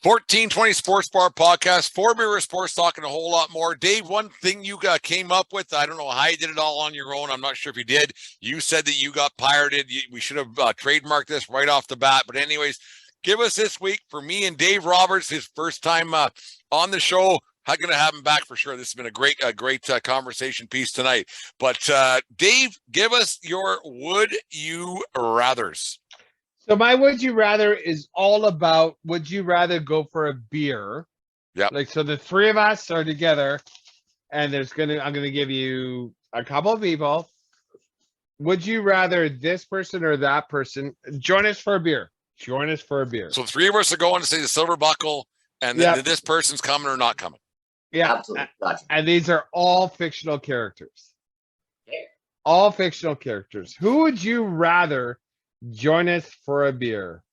1420 Sports Bar Podcast, Four Beer Sports, talking a whole lot more. Dave, one thing you came up with, I don't know how you did it all on your own. I'm not sure if you did. You said that you got pirated. We should have trademarked this right off the bat. But anyways, give us this week for me and Dave Roberts, his first time on the show. I'm going to have him back for sure. This has been a great conversation piece tonight. But Dave, give us your would you rathers. So my would you rather is all about, would you rather go for a beer? Yeah. Like, so the three of us are together and I'm going to give you a couple of people. Would you rather this person or that person join us for a beer? Join us for a beer. So three of us are going to say the Silver Buckle, and then this person's coming or not coming. Yeah. Absolutely. Gotcha. And these are all fictional characters. Yeah. All fictional characters. Who would you rather join us for a beer?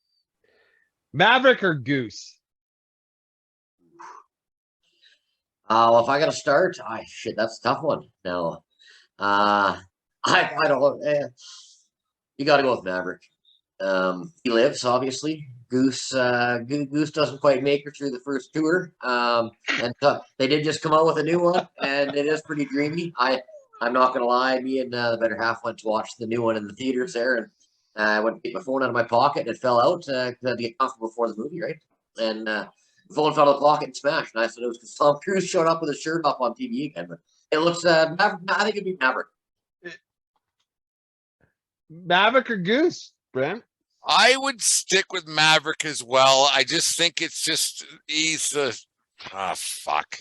Maverick or Goose? Well, if I got to start, that's a tough one. No, I don't know. You got to go with Maverick. He lives, obviously. Goose doesn't quite make her through the first tour. And they did just come out with a new one, and it is pretty dreamy. I'm not gonna lie, me and the better half went to watch the new one in the theaters there, and I went to get my phone out of my pocket and it fell out to get comfortable before the movie, right? And the phone fell out of the pocket and smashed. And I said it was because Tom Cruise showed up with his shirt off on TV again. But it looks, I think it'd be Maverick. Maverick or Goose, Brent? I would stick with Maverick as well. I just think he's the fuck.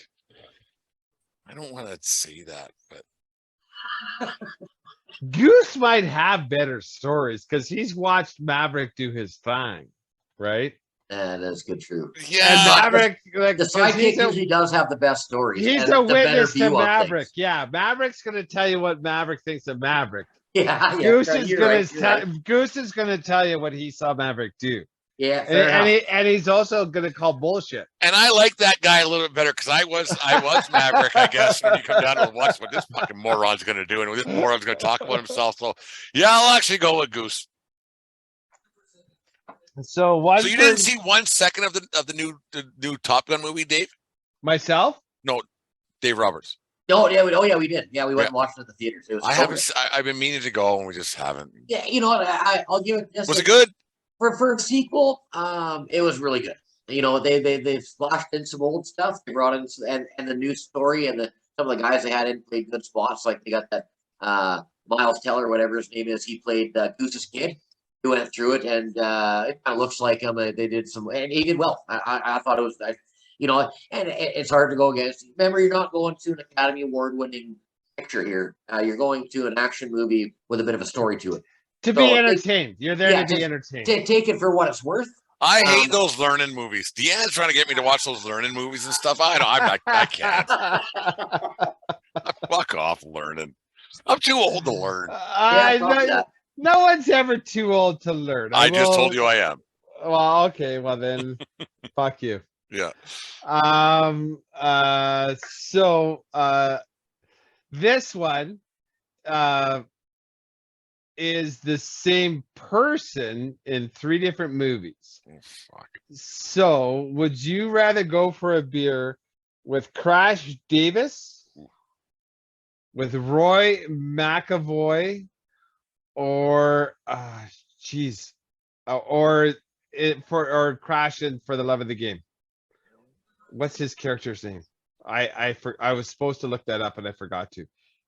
I don't want to say that, but Goose might have better stories because he's watched Maverick do his thing, right? And that's good, true. Yeah, and Maverick, like the sidekick usually does have the best stories. He's a witness to Maverick. Yeah, Maverick's going to tell you what Maverick thinks of Maverick. Yeah, Goose is going to tell you what he saw Maverick do. Yeah, and he's also going to call bullshit. And I like that guy a little bit better because I was Maverick, I guess, when you come down to watch what this fucking moron's going to do, and this moron's going to talk about himself. So, yeah, I'll actually go with Goose. So you didn't see 1 second of the new Top Gun movie, Dave? Myself? No, Dave Roberts. Oh yeah, we did. Yeah, we went and watched it at the theaters. It was I've been meaning to go, and we just haven't. Yeah, you know what? I'll give it this. Was it good? For a sequel, it was really good. You know, they splashed in some old stuff. They brought in and the new story, and some of the guys they had in played good spots. Like they got that Miles Teller, whatever his name is. He played Goose's kid. He went through it, and it kind of looks like him. They did some, and he did well. I thought it was, you know, and it's hard to go against. Remember, you're not going to an Academy Award-winning picture here. You're going to an action movie with a bit of a story to it. To be entertained. You're there to be entertained. Take it for what it's worth. I hate those learning movies. Deanna's trying to get me to watch those learning movies and stuff. I can't. Fuck off learning. I'm too old to learn. No one's ever too old to learn. I just told you I am. Well, okay. Well, then, fuck you. Yeah. So this one is the same person in three different movies. Oh, fuck. So would you rather go for a beer with Crash Davis, with Roy McAvoy, or Crash in For the Love of the Game? What's his character's name? I was supposed to look that up and I forgot to.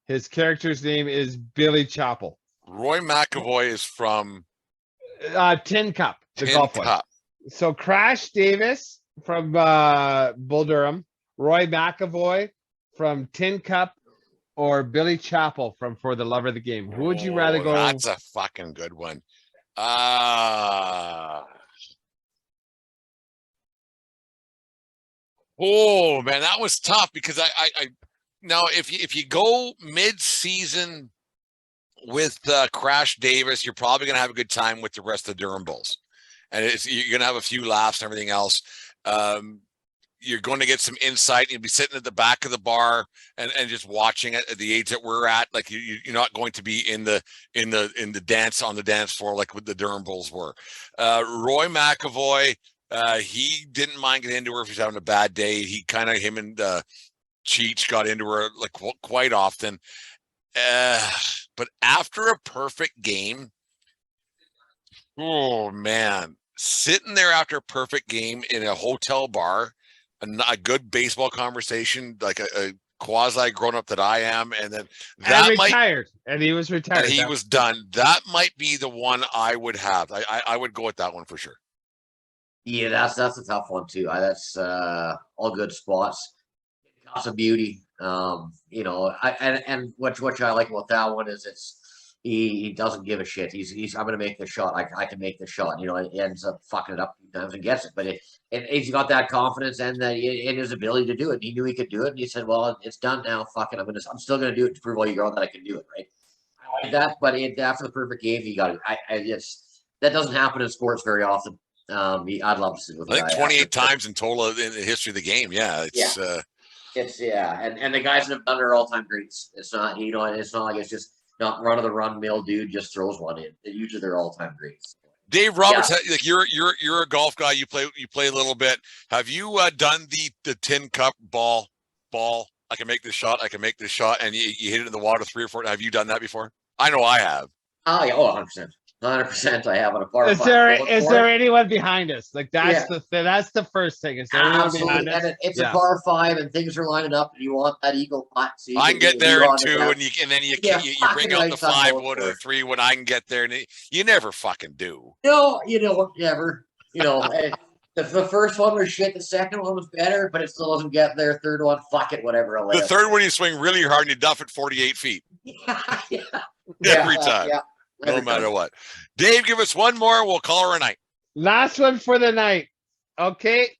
His character's name is Billy Chapel. Roy McAvoy is from Tin Cup, the golf one. So Crash Davis from Bull Durham, Roy McAvoy from Tin Cup, or Billy Chapel from For the Love of the Game. Who would you rather go? That's a fucking good one. Oh man, that was tough because I now if you go mid-season with Crash Davis, you're probably gonna have a good time with the rest of the Durham Bulls, and you're gonna have a few laughs and everything else. You're going to get some insight. You'll be sitting at the back of the bar and just watching it at the age that we're at. Like you're not going to be in the dance on the dance floor like what the Durham Bulls were. Roy McAvoy, He didn't mind getting into her if he's having a bad day. He kind of, him and Cheech got into her like quite often. But after a perfect game, oh man, sitting there after a perfect game in a hotel bar, a good baseball conversation, like a quasi grown up that I am, and then that and retired, and he was retired. and he was done. That might be the one I would have. I would go with that one for sure. Yeah, that's a tough one too. That's all good spots. Lots of beauty. You know, and what I like about that one is he doesn't give a shit. He's I'm gonna make the shot. I can make the shot. You know, he ends up fucking it up sometimes and gets it, but he's got that confidence and that in his ability to do it. He knew he could do it, and he said, "Well, it's done now. Fuck it. I'm still gonna do it to prove all you girl that I can do it." Right. I like that, but after the perfect game, he got it. I just that doesn't happen in sports very often. I'd love to see with I think 28 times in total in the history of the game. Yeah, it's and the guys that have done it are all-time greats. It's not, you know, it's not like it's just not run-of-the-run mill dude just throws one in. Usually they're all-time greats. Dave Roberts, like you're a golf guy. You play a little bit. Have you done the tin cup ball? I can make this shot. I can make this shot, and you hit it in the water 3 or 4. Have you done that before? I know I have. Oh yeah, 100%. 100% I have on a par. Is there anyone behind us? Like that's that's the first thing. Is there anyone behind us? And it's a par 5 and things are lining up and you want that eagle putt. So I can get there in 2 and then you bring out the 5 wood or the 3 wood. I can get there and you never fucking do. No, you don't never. You know, the first one was shit. The second one was better, but it still doesn't get there. Third one, fuck it, whatever. The third one you swing really hard and you duff it 48 feet. Every time. No matter what. Dave, give us one more. We'll call her a night. Last one for the night. Okay.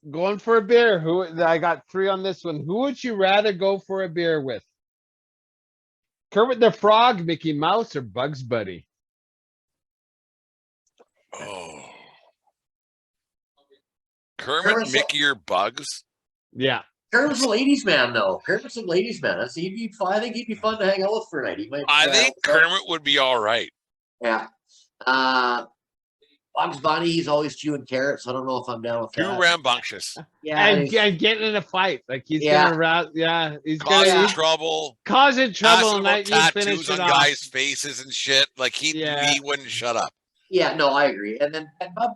Going for a beer. I got 3 on this one. Who would you rather go for a beer with? Kermit the Frog, Mickey Mouse, or Bugs Bunny? Oh. Kermit, Mickey, or Bugs? Yeah. Kermit's a ladies' man, though. Kermit's a ladies' man. I think he'd be fun to hang out with for a night. I think Kermit would be all right. Yeah. Bugs Bunny, he's always chewing carrots. I don't know if I'm down with that. Too rambunctious. Yeah. And getting in a fight. Like he's gonna arouse. Yeah. He's causing trouble. Causing trouble. And tattoos on guys' faces and shit. Like he wouldn't shut up. Yeah, no, I agree. And then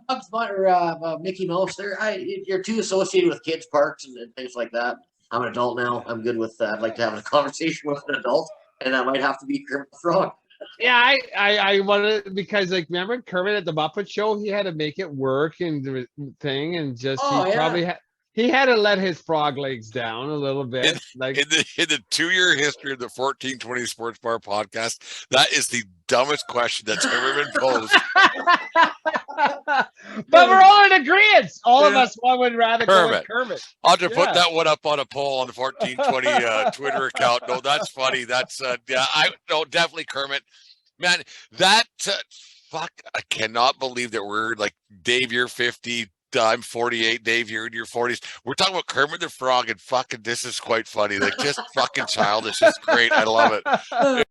Bugs Bunny or Mickey Mouse, you're too associated with kids' parks and things like that. I'm an adult now. I'm good with that. I'd like to have a conversation with an adult, and that might have to be Kermit the Frog. Yeah, I wanted because like remember Kermit at the Muppet Show, he had to make it work and the thing and just he had to let his frog legs down a little bit. Like in the 2-year history of the 1420 Sports Bar podcast, that is the dumbest question that's ever been posed. But we're all in agreement. All of us would rather go with Kermit. I'll just put that one up on a poll on the 1420 Twitter account. No, that's funny. That's definitely Kermit. Man, that fuck, I cannot believe that we're like, Dave, you're 50. I'm 48, Dave, you're in your 40s. We're talking about Kermit the Frog and fucking this is quite funny. Like just fucking childish. It's great. I love it.